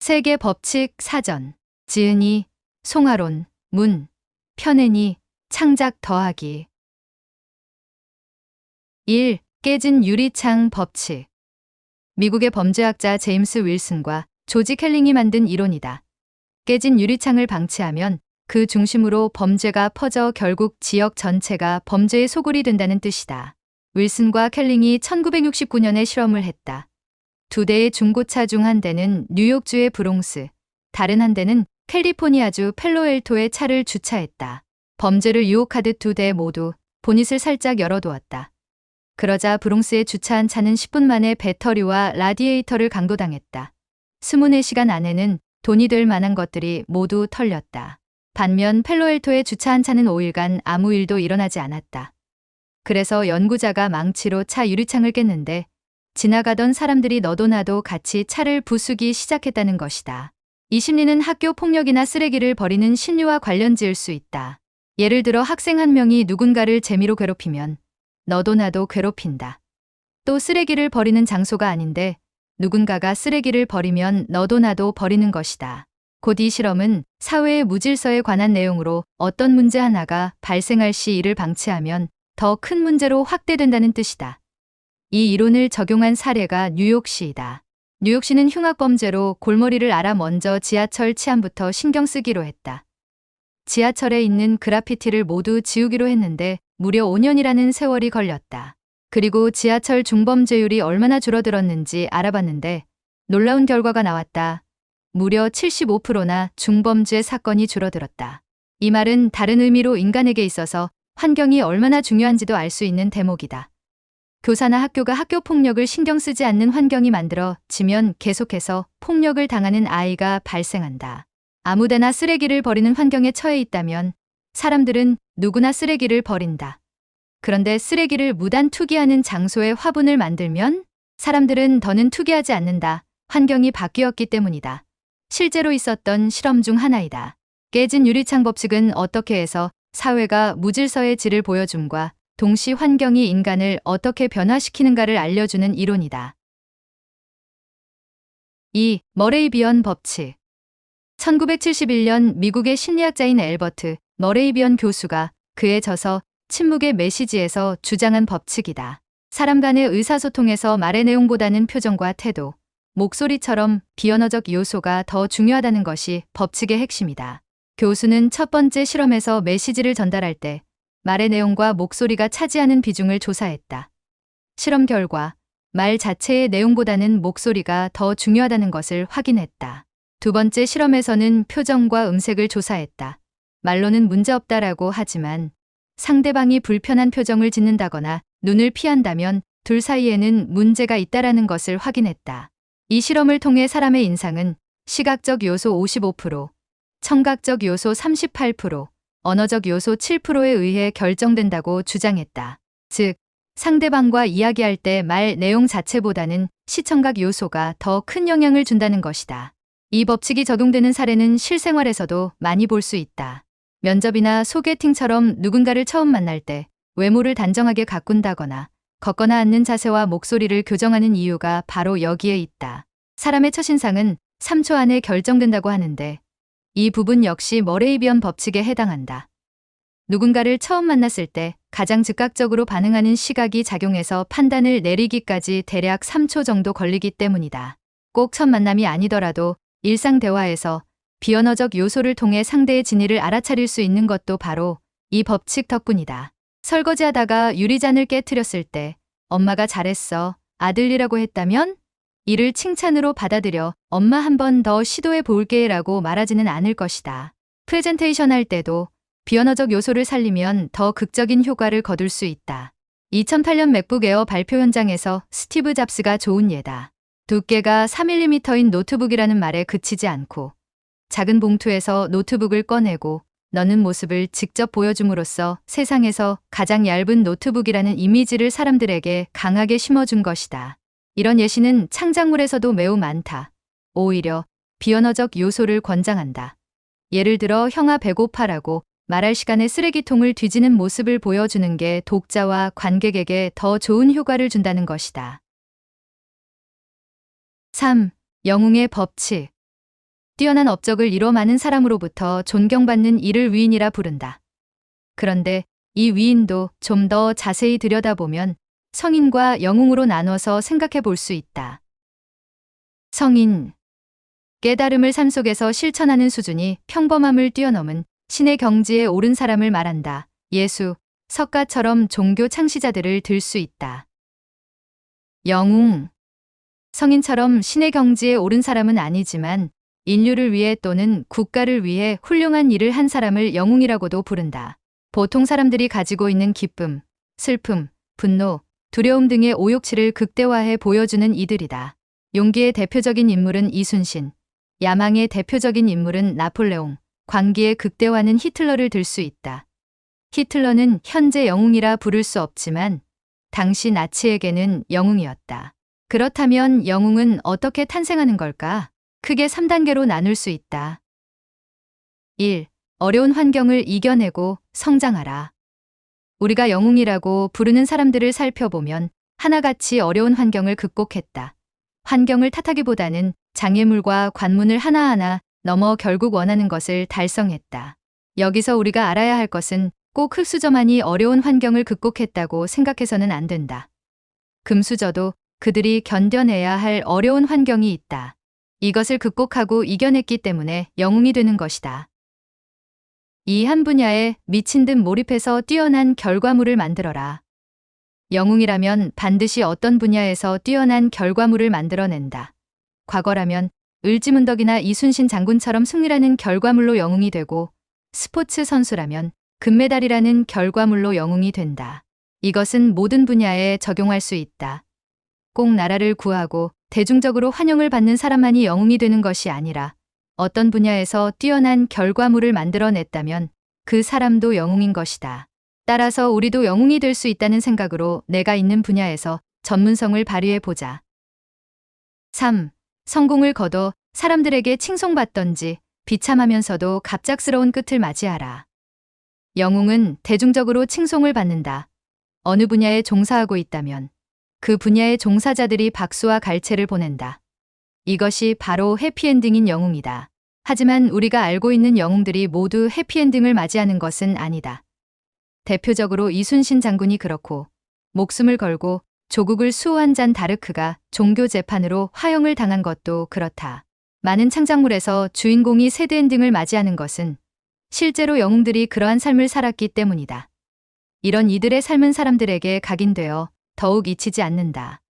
세계 법칙 사전. 지은이, 송하론, 문, 편애니, 창작 더하기. 1. 깨진 유리창 법칙. 미국의 범죄학자 제임스 윌슨과 조지 켈링이 만든 이론이다. 깨진 유리창을 방치하면 그 중심으로 범죄가 퍼져 결국 지역 전체가 범죄의 소굴이 된다는 뜻이다. 윌슨과 켈링이 1969년에 실험을 했다. 두 대의 중고차 중 한 대는 뉴욕주의 브롱스, 다른 한 대는 캘리포니아주 펠로엘토에 차를 주차했다. 범죄를 유혹하듯 두 대 모두 보닛을 살짝 열어두었다. 그러자 브롱스에 주차한 차는 10분 만에 배터리와 라디에이터를 강도당했다. 24시간 안에는 돈이 될 만한 것들이 모두 털렸다. 반면 펠로엘토에 주차한 차는 5일간 아무 일도 일어나지 않았다. 그래서 연구자가 망치로 차 유리창을 깼는데 지나가던 사람들이 너도 나도 같이 차를 부수기 시작했다는 것이다. 이 심리는 학교 폭력이나 쓰레기를 버리는 심리와 관련지을 수 있다. 예를 들어 학생 한 명이 누군가를 재미로 괴롭히면 너도 나도 괴롭힌다. 또 쓰레기를 버리는 장소가 아닌데 누군가가 쓰레기를 버리면 너도 나도 버리는 것이다. 곧 이 실험은 사회의 무질서에 관한 내용으로 어떤 문제 하나가 발생할 시 이를 방치하면 더 큰 문제로 확대된다는 뜻이다. 이 이론을 적용한 사례가 뉴욕시이다. 뉴욕시는 흉악범죄로 골머리를 알아 먼저 지하철 치안부터 신경 쓰기로 했다. 지하철에 있는 그라피티를 모두 지우기로 했는데 무려 5년이라는 세월이 걸렸다. 그리고 지하철 중범죄율이 얼마나 줄어들었는지 알아봤는데 놀라운 결과가 나왔다. 무려 75%나 중범죄 사건이 줄어들었다. 이 말은 다른 의미로 인간에게 있어서 환경이 얼마나 중요한지도 알 수 있는 대목이다. 교사나 학교가 학교 폭력을 신경 쓰지 않는 환경이 만들어지면 계속해서 폭력을 당하는 아이가 발생한다. 아무데나 쓰레기를 버리는 환경에 처해 있다면 사람들은 누구나 쓰레기를 버린다. 그런데 쓰레기를 무단 투기하는 장소에 화분을 만들면 사람들은 더는 투기하지 않는다. 환경이 바뀌었기 때문이다. 실제로 있었던 실험 중 하나이다. 깨진 유리창 법칙은 어떻게 해서 사회가 무질서의 질을 보여줌과 동시 환경이 인간을 어떻게 변화시키는가를 알려주는 이론이다. 2. 머레이비언 법칙. 1971년 미국의 심리학자인 앨버트 머레이비언 교수가 그의 저서 침묵의 메시지에서 주장한 법칙이다. 사람 간의 의사소통에서 말의 내용보다는 표정과 태도, 목소리처럼 비언어적 요소가 더 중요하다는 것이 법칙의 핵심이다. 교수는 첫 번째 실험에서 메시지를 전달할 때 말의 내용과 목소리가 차지하는 비중을 조사했다. 실험 결과 말 자체의 내용보다는 목소리가 더 중요하다는 것을 확인했다. 두 번째 실험에서는 표정과 음색을 조사했다. 말로는 문제없다라고 하지만 상대방이 불편한 표정을 짓는다거나 눈을 피한다면 둘 사이에는 문제가 있다라는 것을 확인했다. 이 실험을 통해 사람의 인상은 시각적 요소 55%, 청각적 요소 38%, 언어적 요소 7%에 의해 결정된다고 주장했다. 즉, 상대방과 이야기할 때 말 내용 자체보다는 시청각 요소가 더 큰 영향을 준다는 것이다. 이 법칙이 적용되는 사례는 실생활에서도 많이 볼 수 있다. 면접이나 소개팅처럼 누군가를 처음 만날 때 외모를 단정하게 가꾼다거나 걷거나 앉는 자세와 목소리를 교정하는 이유가 바로 여기에 있다. 사람의 첫인상은 3초 안에 결정된다고 하는데 이 부분 역시 머레이비언 법칙에 해당한다. 누군가를 처음 만났을 때 가장 즉각적으로 반응하는 시각이 작용해서 판단을 내리기까지 대략 3초 정도 걸리기 때문이다. 꼭 첫 만남이 아니더라도 일상 대화에서 비언어적 요소를 통해 상대의 진위를 알아차릴 수 있는 것도 바로 이 법칙 덕분이다. 설거지하다가 유리잔을 깨트렸을 때 엄마가 잘했어, 아들이라고 했다면 이를 칭찬으로 받아들여 엄마 한 번 더 시도해 볼게 라고 말하지는 않을 것이다. 프레젠테이션 할 때도 비언어적 요소를 살리면 더 극적인 효과를 거둘 수 있다. 2008년 맥북 에어 발표 현장에서 스티브 잡스가 좋은 예다. 두께가 4mm인 노트북이라는 말에 그치지 않고 작은 봉투에서 노트북을 꺼내고 넣는 모습을 직접 보여줌으로써 세상에서 가장 얇은 노트북이라는 이미지를 사람들에게 강하게 심어준 것이다. 이런 예시는 창작물에서도 매우 많다. 오히려 비언어적 요소를 권장한다. 예를 들어 형아 배고파라고 말할 시간에 쓰레기통을 뒤지는 모습을 보여주는 게 독자와 관객에게 더 좋은 효과를 준다는 것이다. 3. 영웅의 법칙. 뛰어난 업적을 이뤄 많은 사람으로부터 존경받는 이를 위인이라 부른다. 그런데 이 위인도 좀 더 자세히 들여다보면 성인과 영웅으로 나눠서 생각해 볼 수 있다. 성인. 깨달음을 삶 속에서 실천하는 수준이 평범함을 뛰어넘은 신의 경지에 오른 사람을 말한다. 예수, 석가처럼 종교 창시자들을 들 수 있다. 영웅. 성인처럼 신의 경지에 오른 사람은 아니지만 인류를 위해 또는 국가를 위해 훌륭한 일을 한 사람을 영웅이라고도 부른다. 보통 사람들이 가지고 있는 기쁨, 슬픔, 분노, 두려움 등의 오욕치를 극대화해 보여주는 이들이다. 용기의 대표적인 인물은 이순신, 야망의 대표적인 인물은 나폴레옹, 광기의 극대화는 히틀러를 들 수 있다. 히틀러는 현재 영웅이라 부를 수 없지만 당시 나치에게는 영웅이었다. 그렇다면 영웅은 어떻게 탄생하는 걸까? 크게 3단계로 나눌 수 있다. 1. 어려운 환경을 이겨내고 성장하라. 우리가 영웅이라고 부르는 사람들을 살펴보면 하나같이 어려운 환경을 극복했다. 환경을 탓하기보다는 장애물과 관문을 하나하나 넘어 결국 원하는 것을 달성했다. 여기서 우리가 알아야 할 것은 꼭 흙수저만이 어려운 환경을 극복했다고 생각해서는 안 된다. 금수저도 그들이 견뎌내야 할 어려운 환경이 있다. 이것을 극복하고 이겨냈기 때문에 영웅이 되는 것이다. 이 한 분야에 미친 듯 몰입해서 뛰어난 결과물을 만들어라. 영웅이라면 반드시 어떤 분야에서 뛰어난 결과물을 만들어낸다. 과거라면 을지문덕이나 이순신 장군처럼 승리라는 결과물로 영웅이 되고, 스포츠 선수라면 금메달이라는 결과물로 영웅이 된다. 이것은 모든 분야에 적용할 수 있다. 꼭 나라를 구하고 대중적으로 환영을 받는 사람만이 영웅이 되는 것이 아니라 어떤 분야에서 뛰어난 결과물을 만들어냈다면 그 사람도 영웅인 것이다. 따라서 우리도 영웅이 될 수 있다는 생각으로 내가 있는 분야에서 전문성을 발휘해 보자. 3. 성공을 거둬 사람들에게 칭송받던지 비참하면서도 갑작스러운 끝을 맞이하라. 영웅은 대중적으로 칭송을 받는다. 어느 분야에 종사하고 있다면 그 분야의 종사자들이 박수와 갈채를 보낸다. 이것이 바로 해피엔딩인 영웅이다. 하지만 우리가 알고 있는 영웅들이 모두 해피엔딩을 맞이하는 것은 아니다. 대표적으로 이순신 장군이 그렇고, 목숨을 걸고 조국을 수호한 잔 다르크가 종교 재판으로 화형을 당한 것도 그렇다. 많은 창작물에서 주인공이 새드엔딩을 맞이하는 것은 실제로 영웅들이 그러한 삶을 살았기 때문이다. 이런 이들의 삶은 사람들에게 각인되어 더욱 잊히지 않는다.